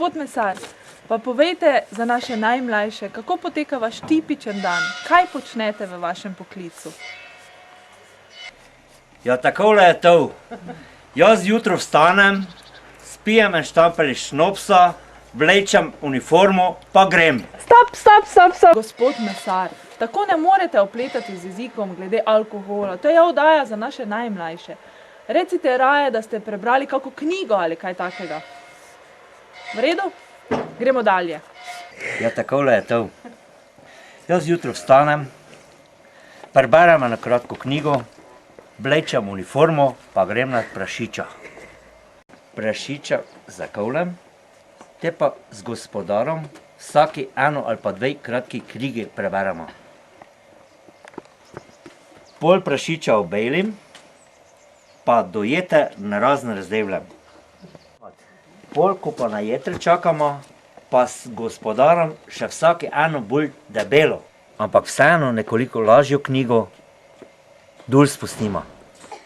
Gospod mesar, pa povejte za naše najmlajše, kako poteka vaš tipičen dan? Kaj počnete v vašem poklicu? Ja, takole je to. Jaz jutro vstanem, spijem en štampelj šnopsa, vlečem uniformo, pa grem. Stop! Gospod mesar, tako ne morete opletati z jezikom glede alkohola. To je oddaja za naše najmlajše. Recite raje, da ste prebrali kako knjigo ali kaj takega. V redu? Gremo dalje. Ja, takole je to. Jaz jutro vstanem, preberem eno kratko knjigo, vlečem uniformo, pa grem na prašiča. Prašiča zakolem, te pa z gospodarom vsaki eno ali pa dve kratki knjigi preberemo. Pol prašiča obejlim, pa do jete narazno razdevljam. Pol, ko pa na jeter čakamo, pa s gospodarom še vsaki eno bolj debelo, ampak vseeno nekoliko lažjo knjigo dol spustimo.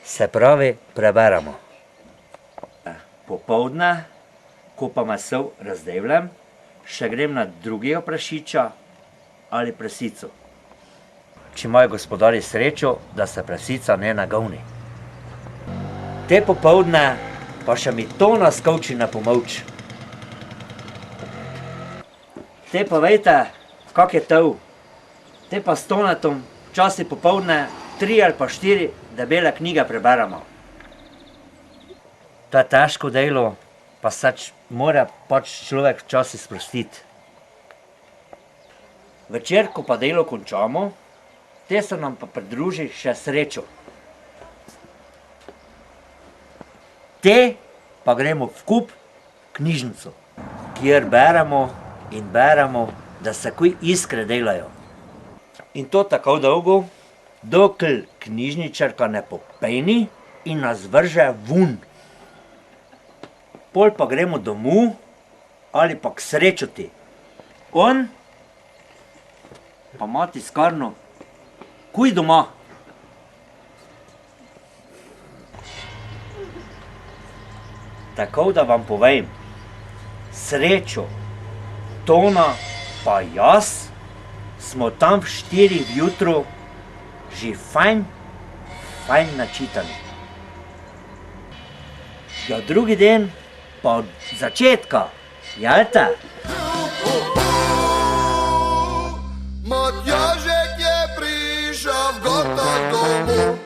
Se pravi, preberemo. Popoldne, ko pa meso razdevljam, še grem na drugega prašiča ali prasico. Če imajo gospodarji srečo, da se prasica ne nagovni. Te popoldne pa še mi to naskoči na pomoč. Te pa vejte, kak je to. Te pa s Tonetom včasih popoldne 3 ali pa 4 debele knjige preberemo. To je težko delo, pa se mora pač človek včasih sprostiti. Večer, ko pa delo končamo, te se nam pa pridruži še srečo. Te pa gremo v kup knjižnico, kjer beremo in beremo, da se kuj iskre delajo. In to tako dolgo, dokler knjižničarka ne popeni in nas vrže vun. Pol pa gremo domov ali pa k srečoti. On pa ima tiskarno kuj doma. Tako da vam povem, srečo, Tona pa jaz smo tam v 4 jutru že fajn načitani. Ja, drugi den pa od začetka, jelte? Matjažek je prišel v gotov domov.